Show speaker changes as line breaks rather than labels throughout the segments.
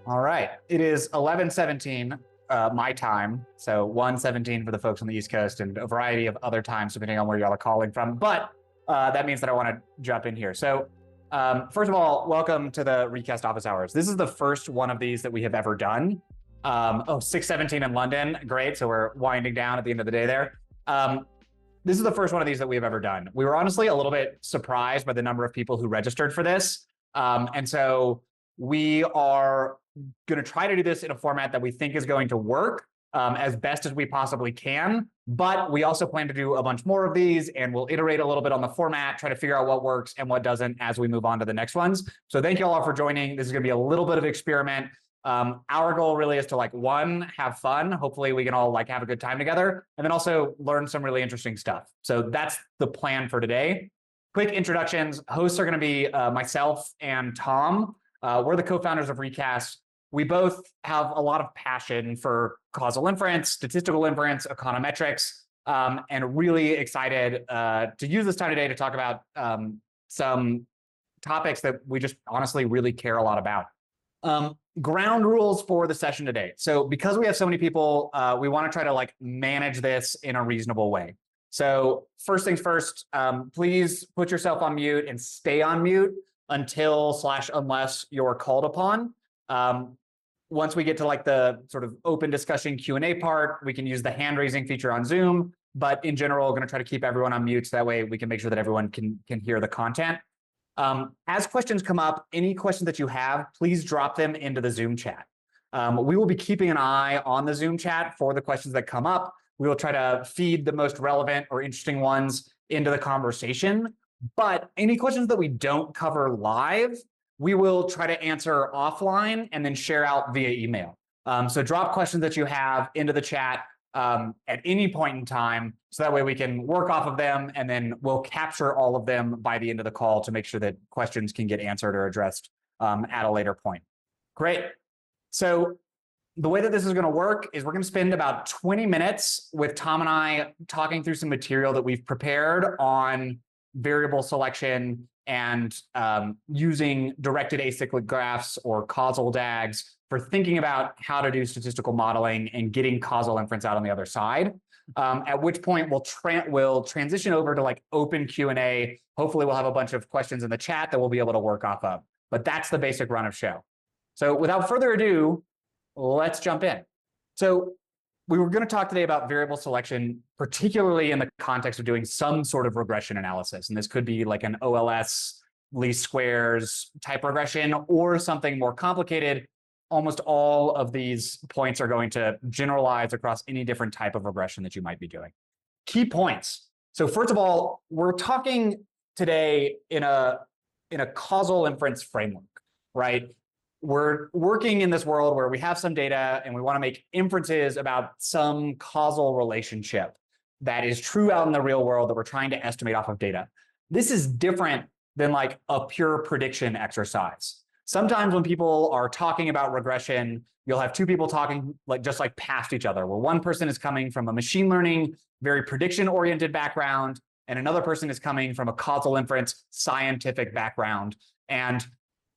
All right. It is 11:17 my time, so 1:17 for the folks on the East Coast, and a variety of other times depending on where y'all are calling from. But that means that I want to jump in here. So first of all, welcome to the Recast Office Hours. This is the first one of these that we have ever done. 6:17 in London. Great. So we're winding down at the end of the day there. This is the first one of these that we have ever done. We were honestly a little bit surprised by the number of people who registered for this. And so we are going to try to do this in a format that we think is going to work as best as we possibly can. But we also plan to do a bunch more of these, and we'll iterate a little bit on the format, try to figure out what works and what doesn't as we move on to the next ones. So thank you all for joining. This is going to be a little bit of experiment. Our goal really is to one, have fun. Hopefully we can all have a good time together, and then also learn some really interesting stuff. So that's the plan for today. Quick introductions. Hosts are going to be myself and Tom. We're the co-founders of Recast. We both have a lot of passion for causal inference, statistical inference, econometrics, and really excited to use this time today to talk about some topics that we just honestly really care a lot about. Ground rules for the session today. So because we have so many people, we want to try to manage this in a reasonable way. So first things first, please put yourself on mute and stay on mute until/unless you're called upon. Once we get to the sort of open discussion Q&A part, we can use the hand raising feature on Zoom. But in general, we're going to try to keep everyone on mute so that way we can make sure that everyone can hear the content. As questions come up, any questions that you have, please drop them into the Zoom chat. We will be keeping an eye on the Zoom chat for the questions that come up. We will try to feed the most relevant or interesting ones into the conversation. But any questions that we don't cover live, we will try to answer offline and then share out via email. So drop questions that you have into the chat at any point in time, so that way we can work off of them, and then we'll capture all of them by the end of the call to make sure that questions can get answered or addressed at a later point. Great. So the way that this is going to work is we're going to spend about 20 minutes with Tom and I talking through some material that we've prepared on variable selection and using directed acyclic graphs or causal DAGs for thinking about how to do statistical modeling and getting causal inference out on the other side. At which point we'll transition over to open Q&A. Hopefully we'll have a bunch of questions in the chat that we'll be able to work off of. But that's the basic run of show. So without further ado, let's jump in. So we were going to talk today about variable selection, particularly in the context of doing some sort of regression analysis. And this could be an OLS, least squares type regression, or something more complicated. Almost all of these points are going to generalize across any different type of regression that you might be doing. Key points. So first of all, we're talking today in a causal inference framework, right? We're working in this world where we have some data and we want to make inferences about some causal relationship that is true out in the real world that we're trying to estimate off of data. This is different than a pure prediction exercise. Sometimes when people are talking about regression, you'll have two people talking just past each other, where one person is coming from a machine learning, very prediction-oriented background, and another person is coming from a causal inference scientific background. And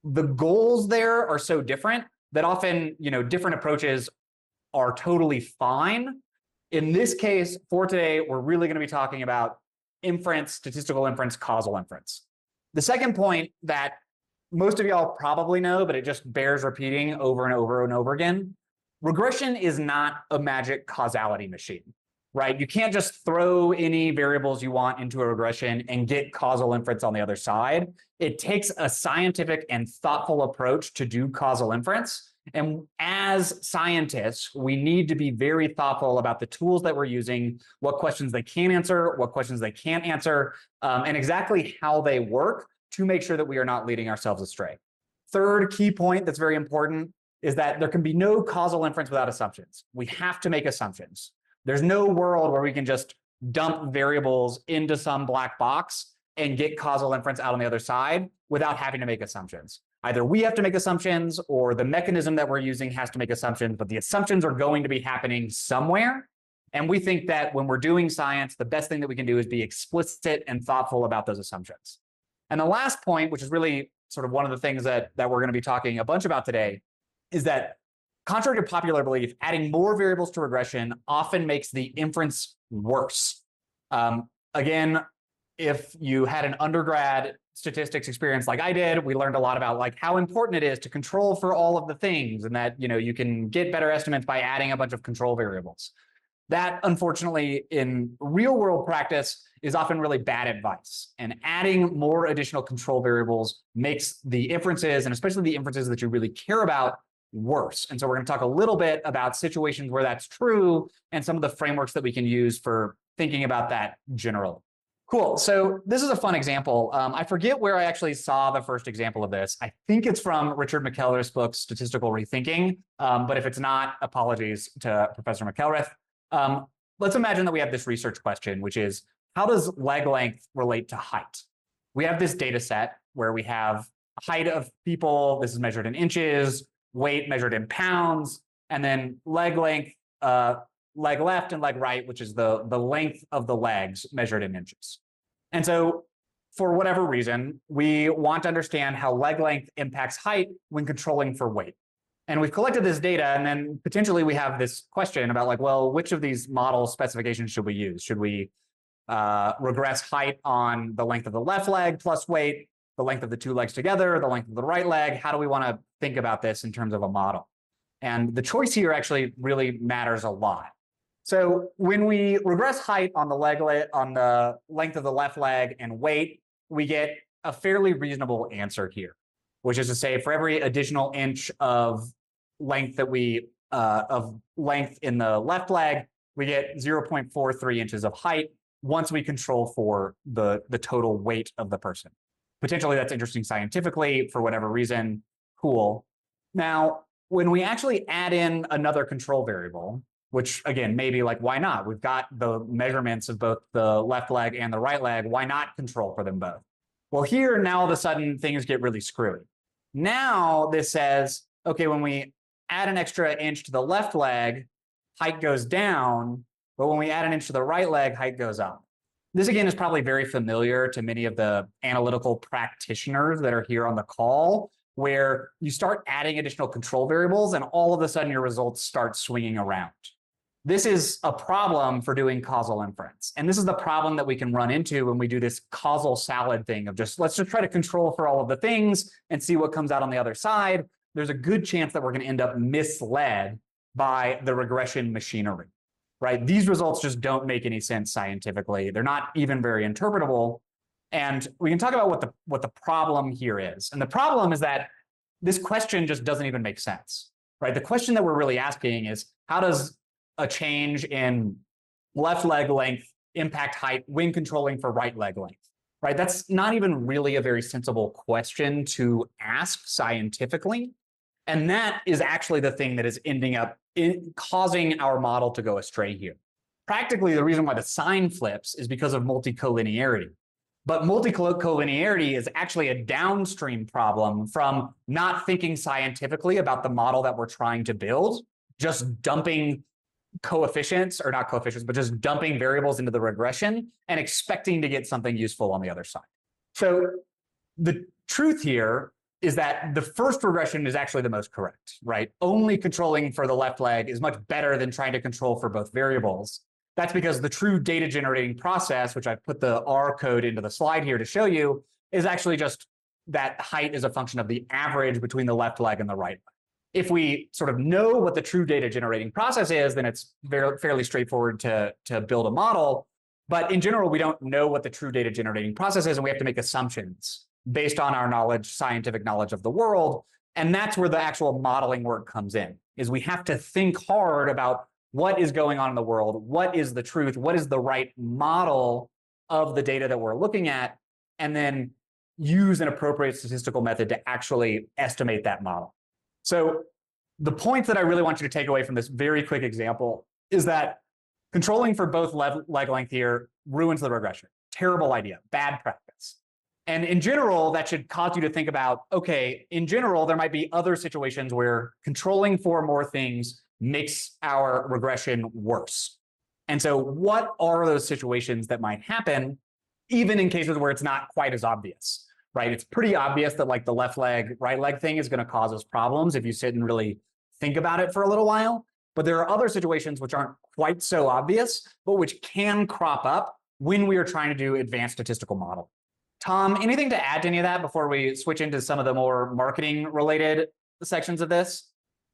the goals there are so different that often, different approaches are totally fine. In this case, for today, we're really going to be talking about inference, statistical inference, causal inference. The second point that most of y'all probably know, but it just bears repeating over and over and over again, regression is not a magic causality machine, right? You can't just throw any variables you want into a regression and get causal inference on the other side. It takes a scientific and thoughtful approach to do causal inference. And as scientists, we need to be very thoughtful about the tools that we're using, what questions they can answer, what questions they can't answer, and exactly how they work to make sure that we are not leading ourselves astray. Third key point that's very important is that there can be no causal inference without assumptions. We have to make assumptions. There's no world where we can just dump variables into some black box and get causal inference out on the other side without having to make assumptions. Either we have to make assumptions or the mechanism that we're using has to make assumptions, but the assumptions are going to be happening somewhere. And we think that when we're doing science, the best thing that we can do is be explicit and thoughtful about those assumptions. And the last point, which is really sort of one of the things that we're going to be talking a bunch about today, is that contrary to popular belief, adding more variables to regression often makes the inference worse. Again, if you had an undergrad statistics experience like I did, we learned a lot about like how important it is to control for all of the things, and that you can get better estimates by adding a bunch of control variables. That, unfortunately, in real world practice is often really bad advice. And adding more additional control variables makes the inferences, and especially the inferences that you really care about, worse. And so we're going to talk a little bit about situations where that's true and some of the frameworks that we can use for thinking about that generally. Cool. So this is a fun example. I forget where I actually saw the first example of this. I think it's from Richard McElrath's book, Statistical Rethinking. But if it's not, apologies to Professor McElrath. Let's imagine that we have this research question, which is, how does leg length relate to height? We have this data set where we have height of people. This is measured in inches, weight measured in pounds, and then leg length, leg left and leg right, which is the length of the legs measured in inches. And so for whatever reason, we want to understand how leg length impacts height when controlling for weight. And we've collected this data, and then potentially we have this question about like, well, which of these model specifications should we use? Should we regress height on the length of the left leg plus weight, the length of the two legs together, the length of the right leg? How do we want to think about this in terms of a model? And the choice here actually really matters a lot. So when we regress height on the on the length of the left leg and weight, we get a fairly reasonable answer here, which is to say, for every additional inch of length that we length in the left leg, we get 0.43 inches of height once we control for the total weight of the person. Potentially that's interesting scientifically for whatever reason. Cool. Now, when we actually add in another control variable, which again, maybe like, why not? We've got the measurements of both the left leg and the right leg. Why not control for them both? Well, here, now all of a sudden, things get really screwy. Now this says, okay, when we add an extra inch to the left leg, height goes down, but when we add an inch to the right leg, height goes up. This, again, is probably very familiar to many of the analytical practitioners that are here on the call, where you start adding additional control variables and all of a sudden your results start swinging around. This is a problem for doing causal inference. And this is the problem that we can run into when we do this causal salad thing of just, let's just try to control for all of the things and see what comes out on the other side. There's a good chance that we're going to end up misled by the regression machinery, right? These results just don't make any sense scientifically. They're not even very interpretable. And we can talk about what the problem here is. And the problem is that this question just doesn't even make sense, right? The question that we're really asking is, how does a change in left leg length impact height when controlling for right leg length, right? That's not even really a very sensible question to ask scientifically. And that is actually the thing that is ending up causing our model to go astray here. Practically, the reason why the sign flips is because of multicollinearity. But multicollinearity is actually a downstream problem from not thinking scientifically about the model that we're trying to build, just dumping coefficients, or not coefficients, but just dumping variables into the regression and expecting to get something useful on the other side. So the truth here is that the first regression is actually the most correct, right? Only controlling for the left leg is much better than trying to control for both variables. That's because the true data generating process, which I've put the R code into the slide here to show you, is actually just that height is a function of the average between the left leg and the right leg. If we sort of know what the true data generating process is, then it's fairly straightforward to build a model. But in general, we don't know what the true data generating process is, and we have to make assumptions based on our knowledge, scientific knowledge of the world. And that's where the actual modeling work comes in, is we have to think hard about what is going on in the world, what is the truth, what is the right model of the data that we're looking at, and then use an appropriate statistical method to actually estimate that model. So the point that I really want you to take away from this very quick example is that controlling for both leg length here ruins the regression. Terrible idea, bad practice. And in general, that should cause you to think about, okay, in general, there might be other situations where controlling for more things makes our regression worse. And so what are those situations that might happen, even in cases where it's not quite as obvious, right? It's pretty obvious that like the left leg, right leg thing is going to cause us problems if you sit and really think about it for a little while. But there are other situations which aren't quite so obvious, but which can crop up when we are trying to do advanced statistical model. Tom, anything to add to any of that before we switch into some of the more marketing related sections of this?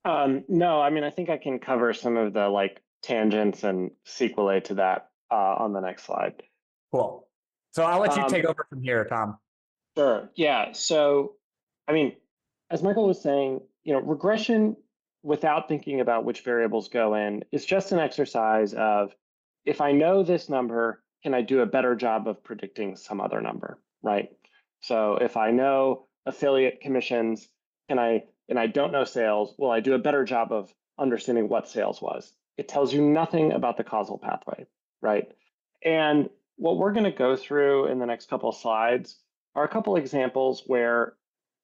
No, I mean, I think I can cover some of the like tangents and sequelae to that on the next slide.
Cool. So I'll let you take over from here, Tom.
Sure. Yeah. So, I mean, as Michael was saying, regression without thinking about which variables go in is just an exercise of, if I know this number, can I do a better job of predicting some other number, right? So if I know affiliate commissions, and I don't know sales, will I do a better job of understanding what sales was? It tells you nothing about the causal pathway, right? And what we're going to go through in the next couple of slides are a couple examples where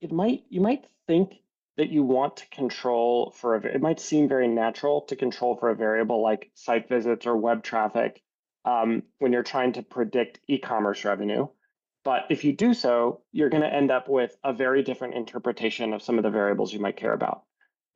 you might think that you want to control for it might seem very natural to control for a variable like site visits or web traffic when you're trying to predict e-commerce revenue. But if you do so, you're going to end up with a very different interpretation of some of the variables you might care about.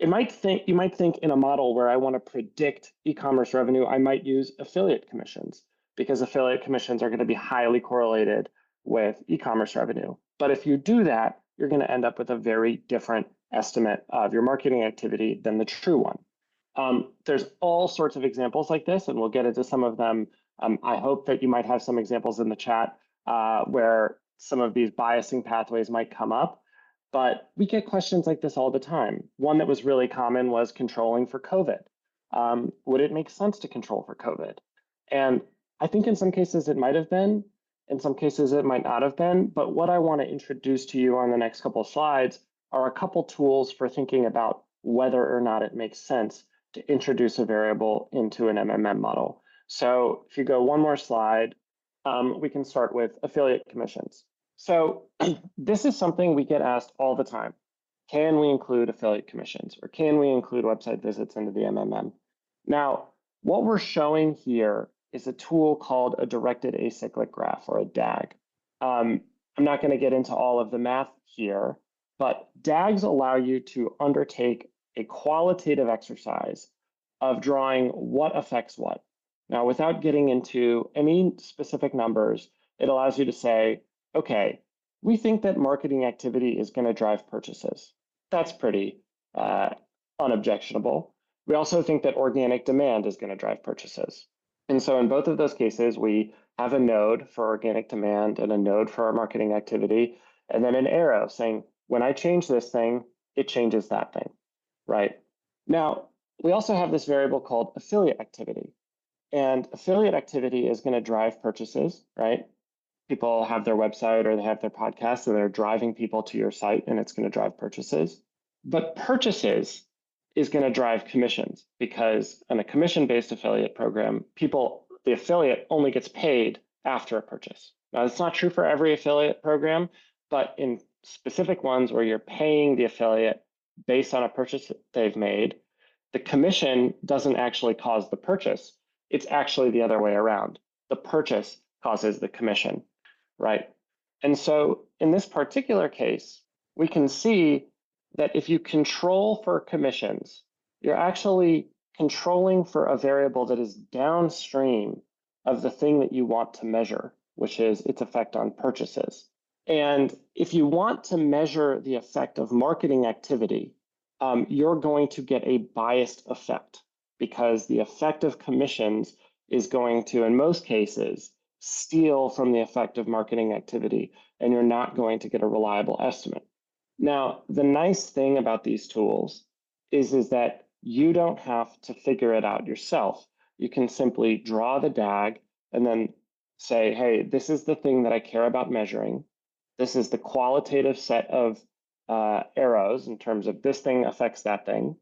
You might think in a model where I want to predict e-commerce revenue, I might use affiliate commissions because affiliate commissions are going to be highly correlated with e-commerce revenue. But if you do that, you're going to end up with a very different estimate of your marketing activity than the true one. There's all sorts of examples like this, and we'll get into some of them. I hope that you might have some examples in the chat where some of these biasing pathways might come up. But we get questions like this all the time. One that was really common was controlling for COVID. Would it make sense to control for COVID? And I think in some cases it might have been, in some cases it might not have been, but what I want to introduce to you on the next couple of slides are a couple tools for thinking about whether or not it makes sense to introduce a variable into an MMM model. So if you go one more slide, we can start with affiliate commissions. So this is something we get asked all the time. Can we include affiliate commissions, or can we include website visits into the MMM? Now, what we're showing here is a tool called a directed acyclic graph, or a DAG. I'm not going to get into all of the math here, but DAGs allow you to undertake a qualitative exercise of drawing what affects what. Now, without getting into any specific numbers, it allows you to say, okay, we think that marketing activity is going to drive purchases. That's pretty unobjectionable. We also think that organic demand is going to drive purchases. And so in both of those cases, we have a node for organic demand and a node for our marketing activity, and then an arrow saying, when I change this thing, it changes that thing, right? Now, we also have this variable called affiliate activity. And affiliate activity is going to drive purchases, right? People have their website or they have their podcast, so they're driving people to your site, and it's going to drive purchases. But purchases is going to drive commissions, because in a commission-based affiliate program, the affiliate only gets paid after a purchase. Now, that's not true for every affiliate program, but in specific ones where you're paying the affiliate based on a purchase that they've made, the commission doesn't actually cause the purchase. It's actually the other way around. The purchase causes the commission, right? And so in this particular case, we can see that if you control for commissions, you're actually controlling for a variable that is downstream of the thing that you want to measure, which is its effect on purchases. And if you want to measure the effect of marketing activity, you're going to get a biased effect, because the effect of commissions is going to, in most cases, steal from the effect of marketing activity, and you're not going to get a reliable estimate. Now, the nice thing about these tools is that you don't have to figure it out yourself. You can simply draw the DAG and then say, hey, this is the thing that I care about measuring. This is the qualitative set of arrows in terms of this thing affects that thing.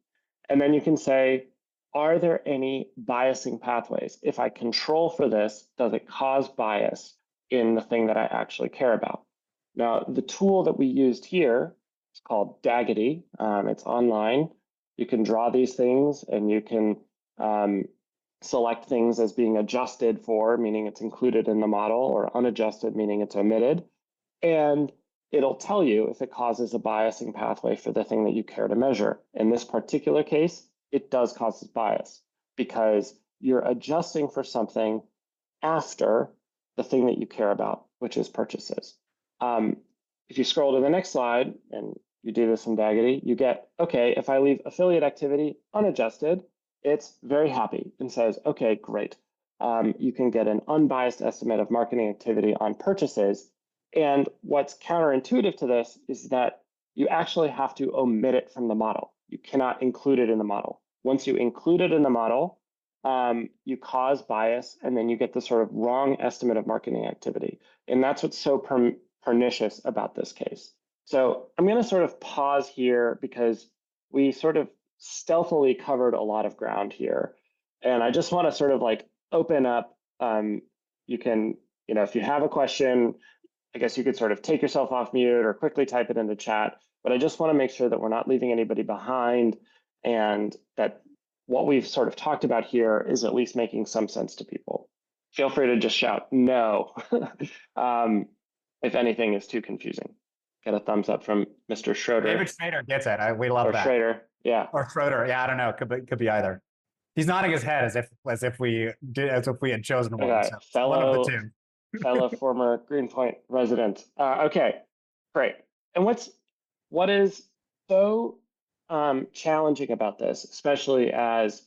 And then you can say, are there any biasing pathways? If I control for this, does it cause bias in the thing that I actually care about? Now, the tool that we used here is called Daggity. It's online. You can draw these things, and you can select things as being adjusted for, meaning it's included in the model, or unadjusted, meaning it's omitted. And it'll tell you if it causes a biasing pathway for the thing that you care to measure. In this particular case, it does cause bias because you're adjusting for something after the thing that you care about, which is purchases. If you scroll to the next slide and you do this in Daggity, you get, okay, if I leave affiliate activity unadjusted, it's very happy and says, okay, great. You can get an unbiased estimate of marketing activity on purchases. And what's counterintuitive to this is that you actually have to omit it from the model. You cannot include it in the model. Once you include it in the model, you cause bias, and then you get the sort of wrong estimate of marketing activity. And that's what's so pernicious about this case. So I'm going to sort of pause here because we sort of stealthily covered a lot of ground here. And I just want to sort of like open up. You can, if you have a question, I guess you could sort of take yourself off mute or quickly type it in the chat. But I just want to make sure that we're not leaving anybody behind and that what we've sort of talked about here is at least making some sense to people. Feel free to just shout no if anything is too confusing. Get a thumbs up from Mr. Schroeder.
David Schrader gets it. We love
or
that.
Schrader, yeah.
Or Schroeder. Yeah, I don't know. Could be either. He's nodding his head as if we had chosen one.
Okay.
So one of the two.
Fellow former Greenpoint resident. Okay, great. And what is so challenging about this, especially as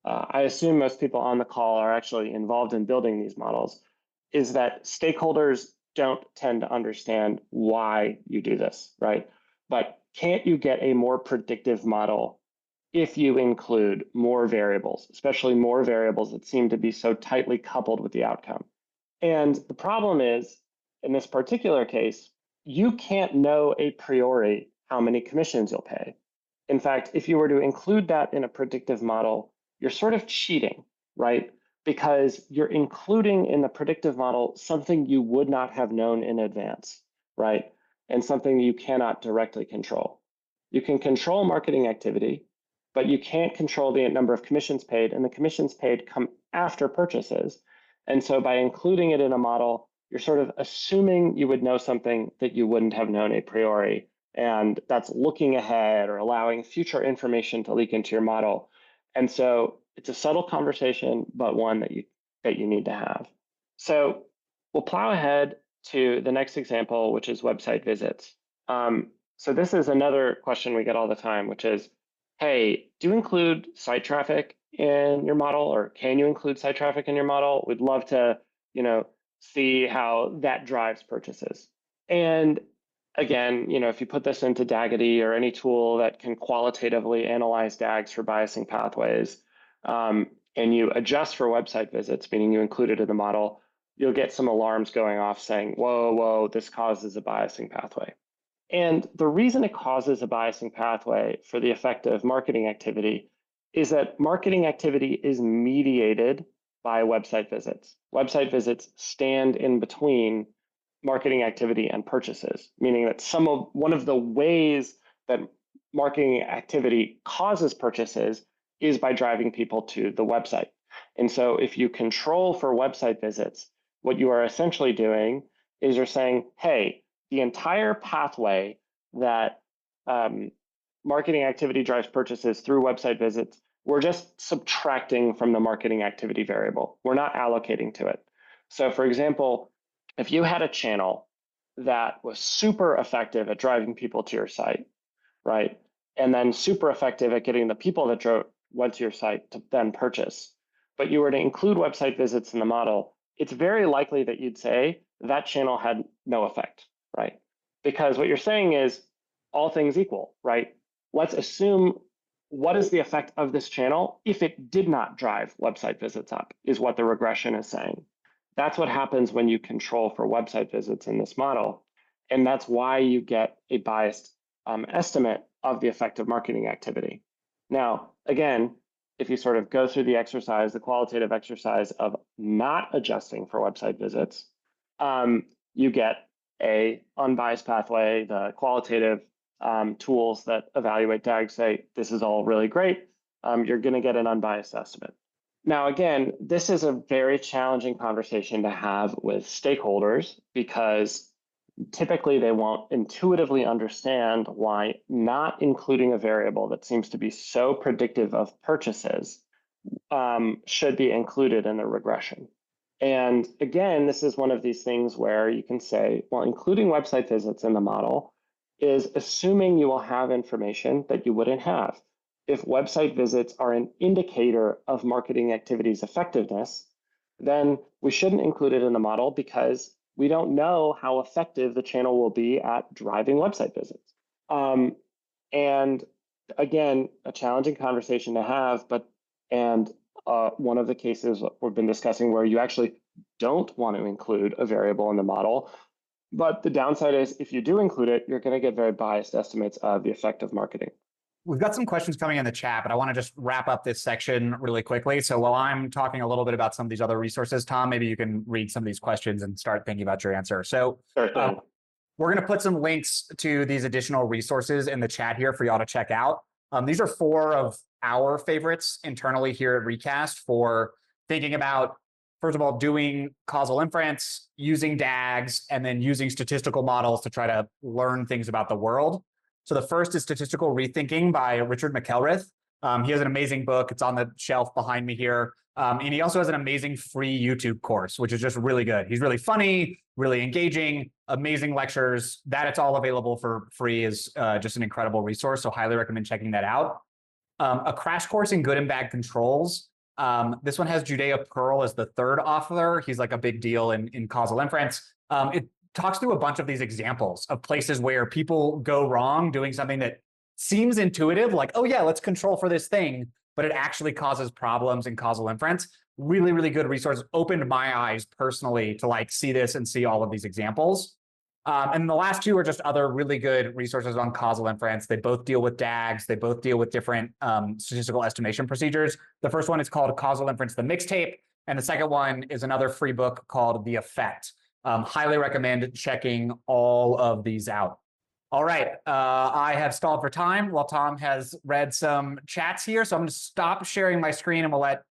I assume most people on the call are actually involved in building these models, is that stakeholders don't tend to understand why you do this, right? But can't you get a more predictive model if you include more variables, especially more variables that seem to be so tightly coupled with the outcome? And the problem is, in this particular case, you can't know a priori how many commissions you'll pay. In fact, if you were to include that in a predictive model, you're sort of cheating, right? Because you're including in the predictive model something you would not have known in advance, right? And something you cannot directly control. You can control marketing activity, but you can't control the number of commissions paid, and the commissions paid come after purchases. And so by including it in a model, you're sort of assuming you would know something that you wouldn't have known a priori. And that's looking ahead or allowing future information to leak into your model. And so it's a subtle conversation, but one that you need to have. So we'll plow ahead to the next example, which is website visits. So this is another question we get all the time, which is, hey, do you include site traffic in your model, or can you include site traffic in your model? We'd love to, see how that drives purchases. And again, if you put this into Daggity or any tool that can qualitatively analyze DAGs for biasing pathways, and you adjust for website visits, meaning you include it in the model, you'll get some alarms going off saying, whoa, this causes a biasing pathway. And the reason it causes a biasing pathway for the effective marketing activity is that marketing activity is mediated by website visits. Website visits stand in between marketing activity and purchases, meaning that one of the ways that marketing activity causes purchases is by driving people to the website. And so if you control for website visits, what you are essentially doing is you're saying, hey, the entire pathway that marketing activity drives purchases through website visits, we're just subtracting from the marketing activity variable. We're not allocating to it. So for example, if you had a channel that was super effective at driving people to your site, right? And then super effective at getting the people that went to your site to then purchase, but you were to include website visits in the model, it's very likely that you'd say that channel had no effect, right? Because what you're saying is all things equal, right? Let's assume what is the effect of this channel if it did not drive website visits up, is what the regression is saying. That's what happens when you control for website visits in this model. And that's why you get a biased estimate of the effect of marketing activity. Now, again, if you sort of go through the exercise, the qualitative exercise of not adjusting for website visits, you get a unbiased pathway. The qualitative tools that evaluate DAGs say this is all really great. You're going to get an unbiased estimate. Now, again, this is a very challenging conversation to have with stakeholders because typically they won't intuitively understand why not including a variable that seems to be so predictive of purchases should be included in the regression. And again, this is one of these things where you can say, well, including website visits in the model is assuming you will have information that you wouldn't have. If website visits are an indicator of marketing activities effectiveness, then we shouldn't include it in the model because we don't know how effective the channel will be at driving website visits. And again, a challenging conversation to have, but one of the cases we've been discussing where you actually don't want to include a variable in the model. But the downside is if you do include it, you're going to get very biased estimates of the effect of marketing.
We've got some questions coming in the chat, but I want to just wrap up this section really quickly. So while I'm talking a little bit about some of these other resources, Tom, maybe you can read some of these questions and start thinking about your answer. So we're going to put some links to these additional resources in the chat here for y'all to check out. These are 4 of our favorites internally here at Recast for thinking about, first of all, doing causal inference, using DAGs, and then using statistical models to try to learn things about the world. So the first is Statistical Rethinking by Richard McElrath. He has an amazing book. It's on the shelf behind me here. And he also has an amazing free YouTube course, which is just really good. He's really funny, really engaging, amazing lectures. That it's all available for free is just an incredible resource. So highly recommend checking that out. A Crash Course in Good and Bad Controls. This one has Judea Pearl as the 3rd author. He's like a big deal in causal inference. It talks through a bunch of these examples of places where people go wrong doing something that seems intuitive, like, oh yeah, let's control for this thing, but it actually causes problems in causal inference. Really, really good resource. Opened my eyes personally to like see this and see all of these examples. And the last 2 are just other really good resources on causal inference. They both deal with DAGs. They both deal with different statistical estimation procedures. The first one is called Causal Inference, the Mixtape. And the second one is another free book called The Effect. Highly recommend checking all of these out. All right, I have stalled for time while Tom has read some chats here. So I'm going to stop sharing my screen and we'll let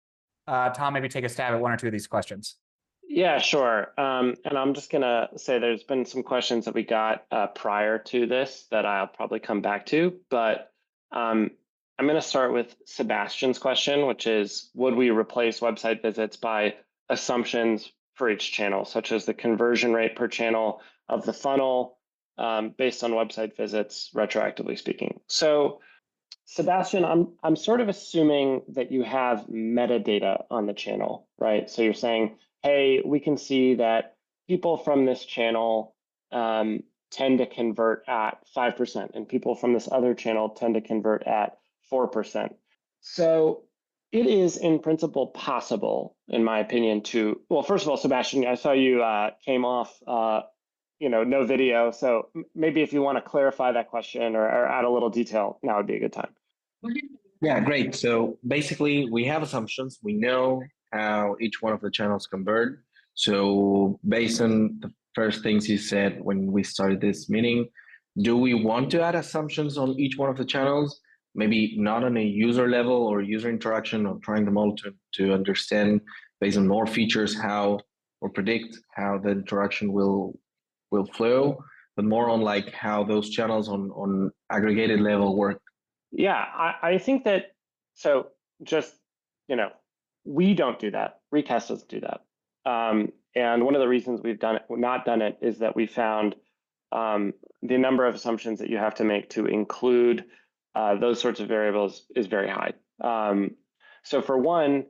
Tom maybe take a stab at 1 or 2 of these questions.
Yeah, sure. And I'm just going to say there's been some questions that we got prior to this that I'll probably come back to. But I'm going to start with Sebastian's question, which is, would we replace website visits by assumptions for each channel, such as the conversion rate per channel of the funnel based on website visits, retroactively speaking? So Sebastian, I'm sort of assuming that you have metadata on the channel, right? So you're saying, hey, we can see that people from this channel tend to convert at 5%, and people from this other channel tend to convert at 4%. So it is in principle possible, in my opinion, to, well, first of all, Sebastian, I saw you came off, no video. So maybe if you want to clarify that question or add a little detail, now would be a good time.
Yeah, great. So basically, we have assumptions. We know how each one of the channels convert. So based on the first things you said when we started this meeting, do we want to add assumptions on each one of the channels? Maybe not on a user level or user interaction or trying them all to understand based on more features how or predict how the interaction will flow, but more on like how those channels on aggregated level work.
Yeah, I think that, so just, we don't do that. Recast doesn't do that. And one of the reasons we've not done it is that we found the number of assumptions that you have to make to include those sorts of variables is very high. So for one,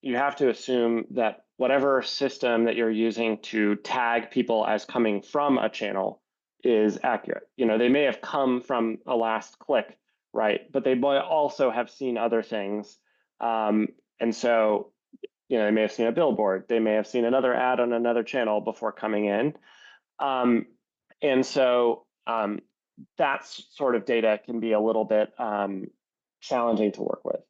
you have to assume that whatever system that you're using to tag people as coming from a channel is accurate. They may have come from a last click, right? But they might also have seen other things. And so, they may have seen a billboard. They may have seen another ad on another channel before coming in. And so that sort of data can be a little bit challenging to work with.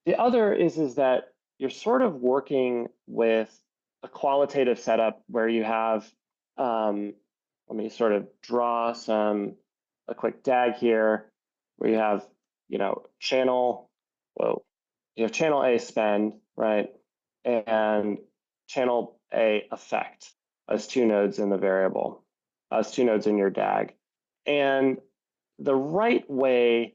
The other is that you're sort of working with a qualitative setup where you have, let me sort of draw a quick DAG here, where you have, channel A spend, right? And channel A effect as 2 nodes in the variable. as two nodes in your DAG. And the right way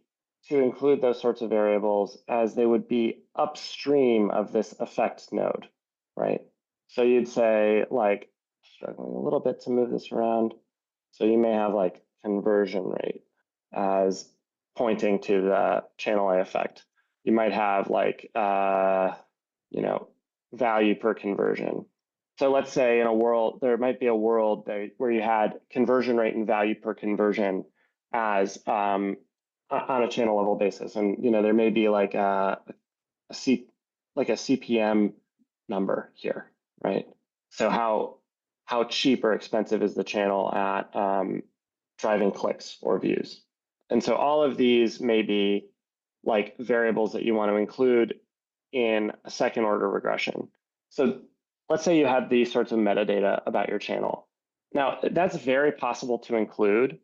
to include those sorts of variables as they would be upstream of this effect node, right? So you'd say, like, struggling a little bit to move this around. So you may have like conversion rate as pointing to the channel A effect. You might have like, value per conversion. So let's say in a world, there might be a world where you had conversion rate and value per conversion as on a channel level basis. And, there may be like a CPM number here, right? So how cheap or expensive is the channel at driving clicks or views? And so all of these may be like variables that you want to include in a second order regression. So let's say you have these sorts of metadata about your channel. Now, that's very possible to include,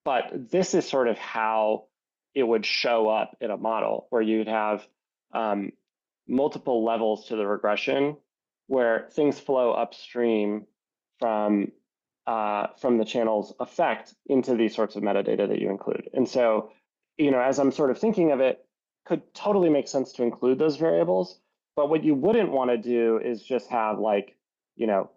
but this is sort of how it would show up in a model where you'd have multiple levels to the regression where things flow upstream from the channel's effect into these sorts of metadata that you include. And so, as I'm sort of thinking of it, could totally make sense to include those variables. But what you wouldn't want to do is just have like,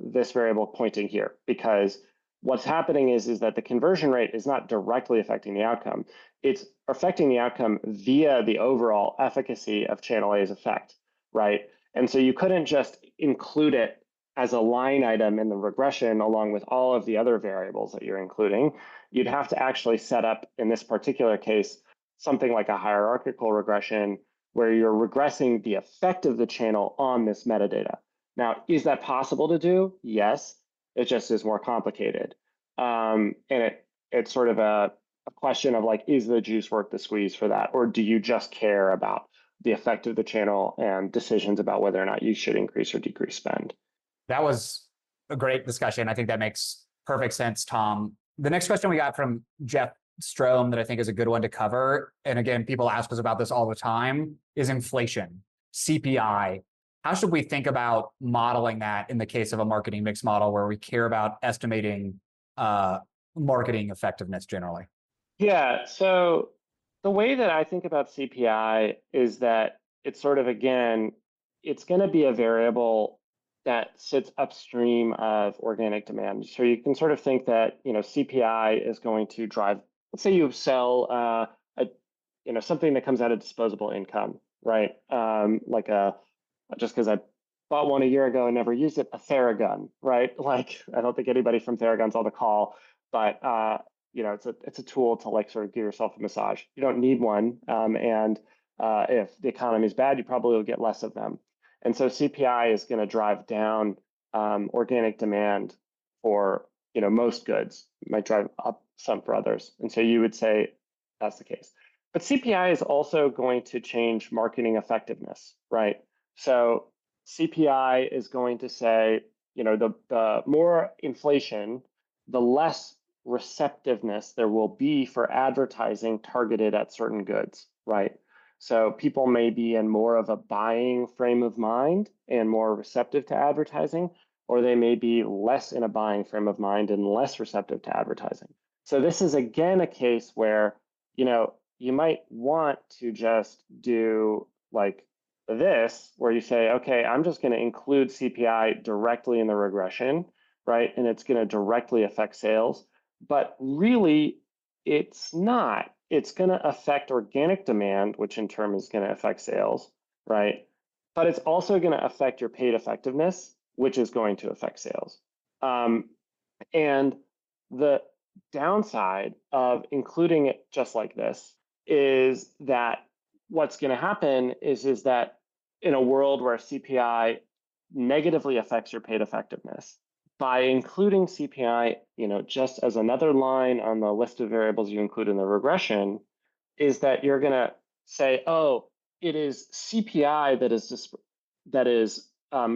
this variable pointing here, because what's happening is that the conversion rate is not directly affecting the outcome. It's affecting the outcome via the overall efficacy of channel A's effect, right? And so you couldn't just include it as a line item in the regression along with all of the other variables that you're including. You'd have to actually set up, in this particular case, something like a hierarchical regression where you're regressing the effect of the channel on this metadata. Now, is that possible to do? Yes, it just is more complicated. And it's sort of a question of like, is the juice worth the squeeze for that? Or do you just care about the effect of the channel and decisions about whether or not you should increase or decrease spend?
That was a great discussion. I think that makes perfect sense, Tom. The next question we got from Jeff Strom that I think is a good one to cover, and again, people ask us about this all the time, is inflation, CPI. How should we think about modeling that in the case of a marketing mix model where we care about estimating marketing effectiveness generally?
Yeah, so the way that I think about CPI is that it's sort of, again, it's going to be a variable that sits upstream of organic demand. So you can sort of think that, CPI is going to drive, let's say you sell something that comes out of disposable income, right? Just because I bought one a year ago and never used it, a Theragun, right? Like, I don't think anybody from Theragun's on the call, but it's a tool to like sort of give yourself a massage. You don't need one, and if the economy is bad, you probably will get less of them. And so CPI is going to drive down organic demand for most goods. It might drive up some for others. And so you would say that's the case. But CPI is also going to change marketing effectiveness, right? So CPI is going to say, the more inflation, the less receptiveness there will be for advertising targeted at certain goods, right? So people may be in more of a buying frame of mind and more receptive to advertising, or they may be less in a buying frame of mind and less receptive to advertising. So this is again a case where, you might want to just do like this, where you say, okay, I'm just going to include CPI directly in the regression, right? And it's going to directly affect sales. But really, it's not. It's going to affect organic demand, which in turn is going to affect sales, right? But it's also going to affect your paid effectiveness, which is going to affect sales. And the downside of including it just like this is that what's going to happen is that in a world where CPI negatively affects your paid effectiveness, by including CPI, just as another line on the list of variables you include in the regression, is that you're going to say, oh, it is CPI that is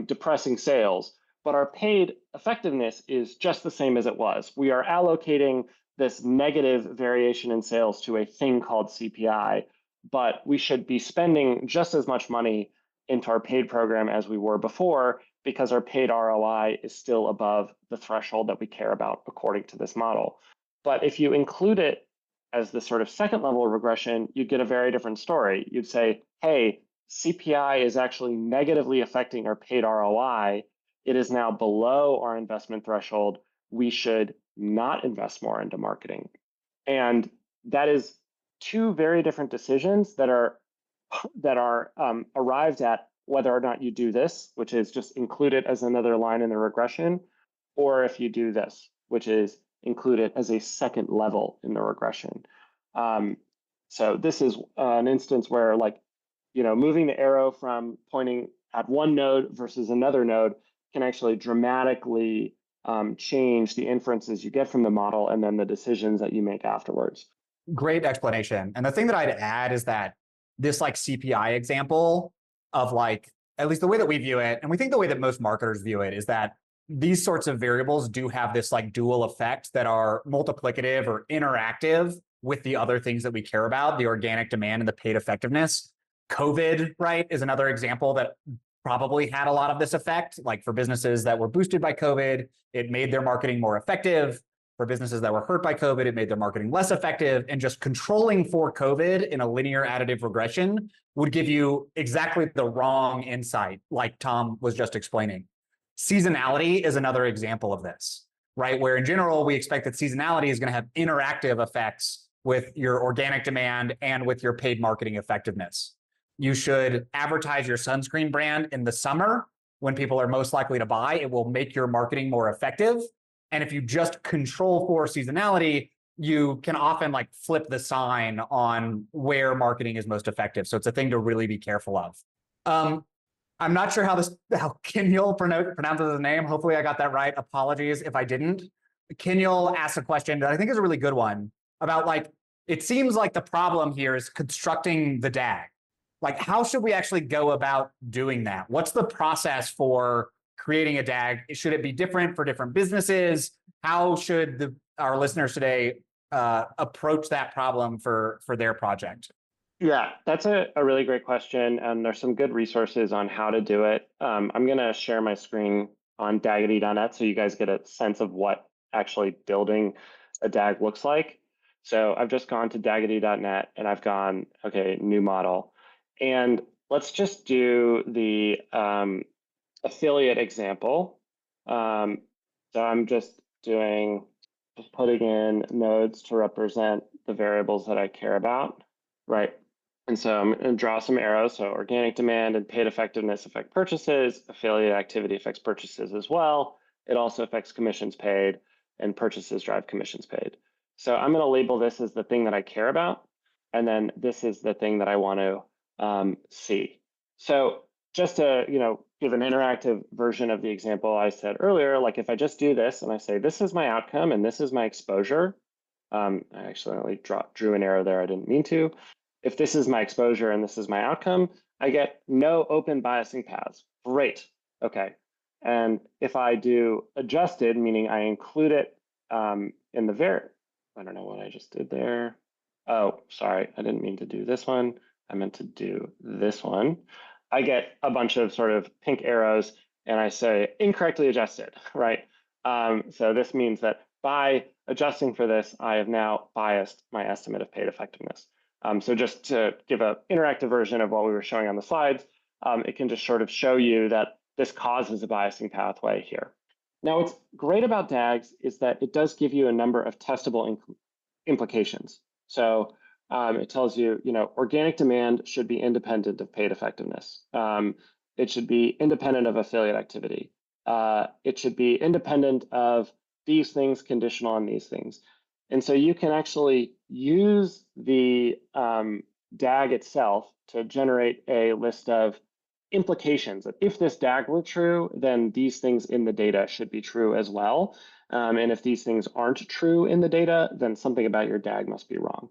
depressing sales, but our paid effectiveness is just the same as it was. We are allocating this negative variation in sales to a thing called CPI, but we should be spending just as much money into our paid program as we were before, because our paid ROI is still above the threshold that we care about according to this model. But if you include it as the sort of second level regression, you'd get a very different story. You'd say, hey, CPI is actually negatively affecting our paid ROI. It is now below our investment threshold. We should not invest more into marketing. And that is two very different decisions that are arrived at whether or not you do this, which is just include it as another line in the regression, or if you do this, which is include it as a second level in the regression. So this is an instance where, like, moving the arrow from pointing at one node versus another node can actually dramatically change the inferences you get from the model and then the decisions that you make afterwards.
Great explanation. And the thing that I'd add is that this like CPI example of like, at least the way that we view it, and we think the way that most marketers view it, is that these sorts of variables do have this like dual effect that are multiplicative or interactive with the other things that we care about, the organic demand and the paid effectiveness. COVID, right, is another example that probably had a lot of this effect. Like for businesses that were boosted by COVID, it made their marketing more effective. For businesses that were hurt by COVID, it made their marketing less effective. And just controlling for COVID in a linear additive regression would give you exactly the wrong insight, like Tom was just explaining. Seasonality is another example of this, right? Where in general, we expect that seasonality is going to have interactive effects with your organic demand and with your paid marketing effectiveness. You should advertise your sunscreen brand in the summer when people are most likely to buy. It will make your marketing more effective. And if you just control for seasonality, you can often like flip the sign on where marketing is most effective. So it's a thing to really be careful of. I'm not sure how Kinyal pronounces his name. Hopefully I got that right. Apologies if I didn't. Kinyal asked a question that I think is a really good one about like, it seems like the problem here is constructing the DAG. Like, how should we actually go about doing that? What's the process for creating a DAG? Should it be different for different businesses? How should our listeners today approach that problem for their project?
Yeah, that's a really great question. And there's some good resources on how to do it. I'm going to share my screen on daggity.net so you guys get a sense of what actually building a DAG looks like. So I've just gone to daggity.net and I've gone, okay, new model. And let's just do the affiliate example. So I'm just putting in nodes to represent the variables that I care about, right? And so I'm going to draw some arrows. So organic demand and paid effectiveness affect purchases. Affiliate activity affects purchases as well. It also affects commissions paid, and purchases drive commissions paid. So I'm going to label this as the thing that I care about. And then this is the thing that I want to see. So just to give an interactive version of the example I said earlier, like if I just do this and I say, this is my outcome and this is my exposure. I accidentally drew an arrow there. I didn't mean to. If this is my exposure and this is my outcome, I get no open biasing paths. Great. Okay. And if I do adjusted, meaning I include it in the I don't know what I just did there. Oh, sorry. I didn't mean to do this one. I meant to do this one. I get a bunch of sort of pink arrows and I say incorrectly adjusted, right? So this means that by adjusting for this, I have now biased my estimate of paid effectiveness. So just to give an interactive version of what we were showing on the slides, it can just sort of show you that this causes a biasing pathway here. Now, what's great about DAGs is that it does give you a number of testable implications. So it tells you, organic demand should be independent of paid effectiveness. It should be independent of affiliate activity. It should be independent of these things conditional on these things. And so you can actually use the DAG itself to generate a list of implications that if this DAG were true, then these things in the data should be true as well. And if these things aren't true in the data, then something about your DAG must be wrong.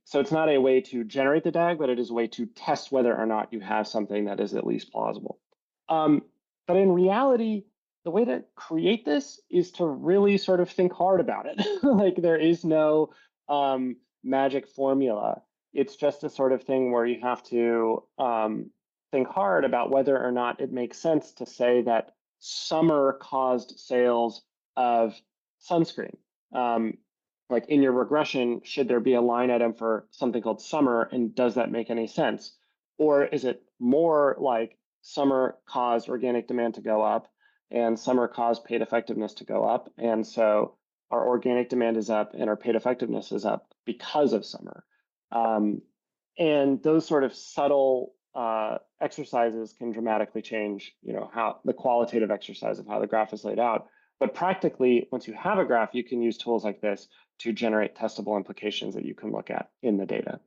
So it's not a way to generate the DAG, but it is a way to test whether or not you have something that is at least plausible. But in reality, the way to create this is to really sort of think hard about it. Like there is no magic formula. It's just a sort of thing where you have to think hard about whether or not it makes sense to say that summer caused sales of sunscreen. Like in your regression, should there be a line item for something called summer, and does that make any sense? Or is it more like summer caused organic demand to go up and summer caused paid effectiveness to go up? And so our organic demand is up and our paid effectiveness is up because of summer. And those sort of subtle exercises can dramatically change, how the qualitative exercise of how the graph is laid out. But practically, once you have a graph, you can use tools like this to generate testable implications that you can look at in the data.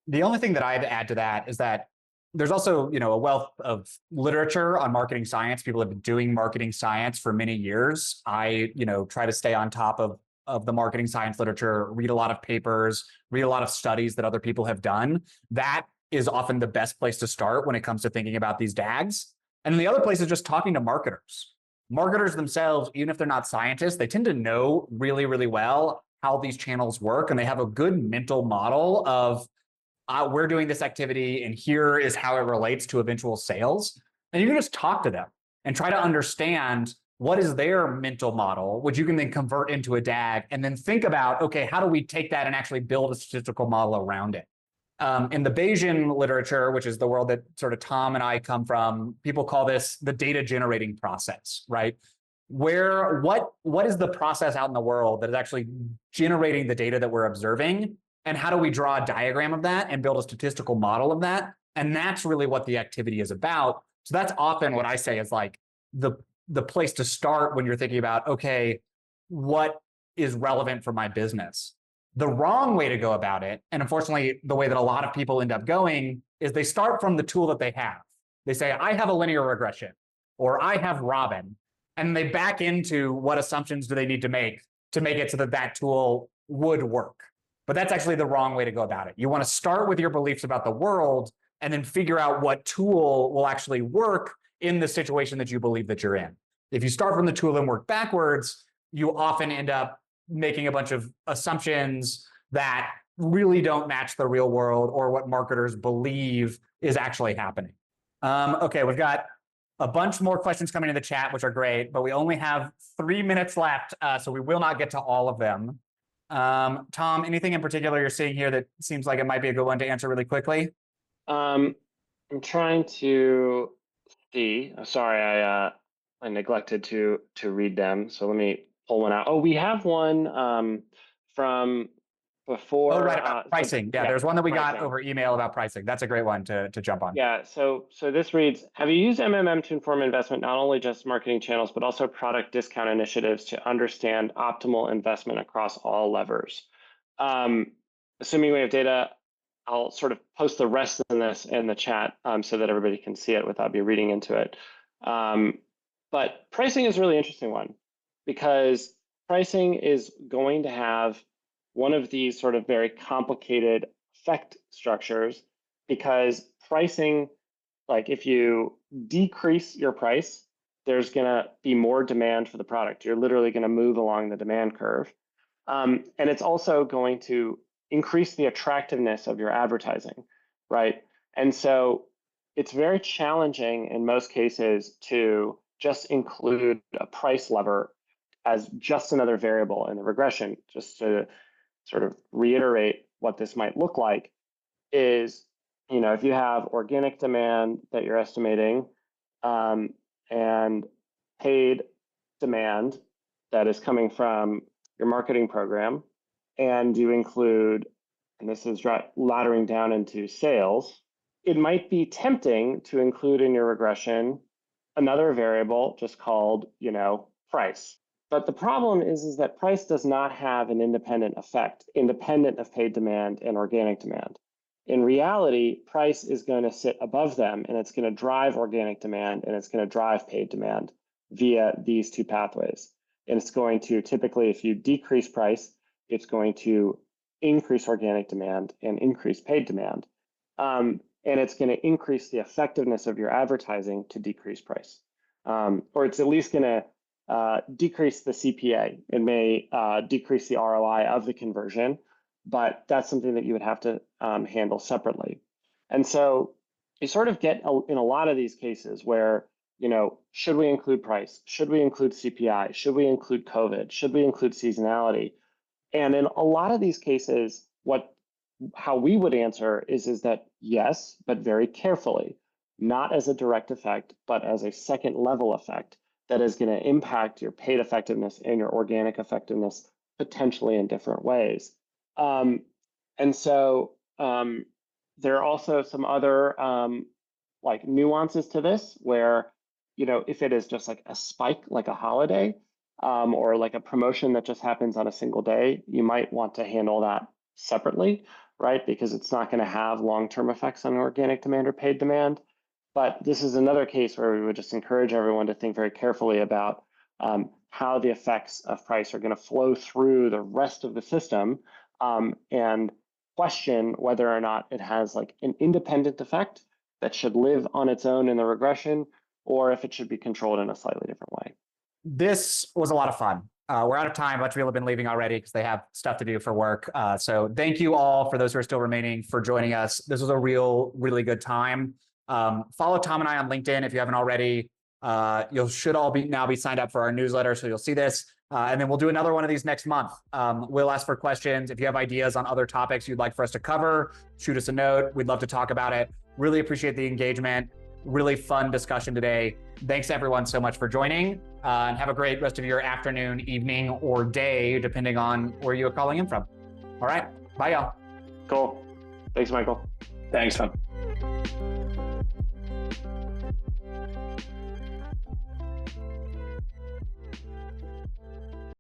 The only thing that I'd add to that is that there's also, a wealth of literature on marketing science. People have been doing marketing science for many years. I, try to stay on top of the marketing science literature, read a lot of papers, read a lot of studies that other people have done. That is often the best place to start when it comes to thinking about these DAGs. And then the other place is just talking to marketers. Marketers themselves, even if they're not scientists, they tend to know really, really well how these channels work. And they have a good mental model of we're doing this activity and here is how it relates to eventual sales. And you can just talk to them and try to understand what is their mental model, which you can then convert into a DAG, and then think about, okay, how do we take that and actually build a statistical model around it? In the Bayesian literature, which is the world that sort of Tom and I come from, people call this the data generating process, right? What is the process out in the world that is actually generating the data that we're observing? And how do we draw a diagram of that and build a statistical model of that? And that's really what the activity is about. So that's often what I say is like the place to start when you're thinking about, okay, what is relevant for my business? The wrong way to go about it, and unfortunately, the way that a lot of people end up going, is they start from the tool that they have. They say, I have a linear regression, or I have Robin, and they back into what assumptions do they need to make it so that that tool would work. But that's actually the wrong way to go about it. You want to start with your beliefs about the world and then figure out what tool will actually work in the situation that you believe that you're in. If you start from the tool and work backwards, you often end up making a bunch of assumptions that really don't match the real world or what marketers believe is actually happening. Okay, we've got a bunch more questions coming in the chat, which are great, but we only have 3 minutes left, so we will not get to all of them. Tom, anything in particular you're seeing here that seems like it might be a good one to answer really quickly?
I'm trying to see. Sorry, I neglected to read them. So let me pull one out. Oh, we have one from before.
Oh, right, about pricing. Yeah, there's one that we got
pricing.
over email about pricing. That's a great one to jump on.
Yeah, so this reads, have you used MMM to inform investment, not only just marketing channels, but also product discount initiatives to understand optimal investment across all levers? Assuming we have data, I'll sort of post the rest of this in the chat so that everybody can see it without me reading into it. But pricing is a really interesting one because pricing is going to have one of these sort of very complicated effect structures, because pricing, like if you decrease your price, there's going to be more demand for the product. You're literally going to move along the demand curve. And it's also going to increase the attractiveness of your advertising, right? And so it's very challenging in most cases to just include a price lever as just another variable in the regression. Just to sort of reiterate what this might look like is, if you have organic demand that you're estimating and paid demand that is coming from your marketing program, and you include, and this is laddering down into sales, it might be tempting to include in your regression another variable just called, price. But the problem is that price does not have an independent effect, independent of paid demand and organic demand. In reality, price is going to sit above them, and it's going to drive organic demand, and it's going to drive paid demand via these two pathways. And it's going to, typically, if you decrease price, it's going to increase organic demand and increase paid demand. And it's going to increase the effectiveness of your advertising to decrease price. Or it's at least going to decrease the CPA. It may decrease the ROI of the conversion, but that's something that you would have to handle separately. And so you sort of get in a lot of these cases where, should we include price? Should we include CPI? Should we include COVID? Should we include seasonality? And in a lot of these cases, how we would answer is that yes, but very carefully, not as a direct effect, but as a second level effect that is going to impact your paid effectiveness and your organic effectiveness potentially in different ways. And so there are also some other like nuances to this where, if it is just like a spike, like a holiday, or like a promotion that just happens on a single day, you might want to handle that separately, right? Because it's not going to have long-term effects on organic demand or paid demand. But this is another case where we would just encourage everyone to think very carefully about how the effects of price are going to flow through the rest of the system, and question whether or not it has like an independent effect that should live on its own in the regression, or if it should be controlled in a slightly different way.
This was a lot of fun. We're out of time. A bunch of people have been leaving already because they have stuff to do for work. So thank you all, for those who are still remaining, for joining us. This was a really good time. Follow Tom and I on LinkedIn if you haven't already. You should all now be signed up for our newsletter, so you'll see this. And then we'll do another one of these next month. We'll ask for questions. If you have ideas on other topics you'd like for us to cover, shoot us a note. We'd love to talk about it. Really appreciate the engagement. Really fun discussion today. Thanks everyone so much for joining, and have a great rest of your afternoon, evening, or day, depending on where you're calling in from. All right. Bye, y'all.
Cool. Thanks, Michael.
Thanks, Tom.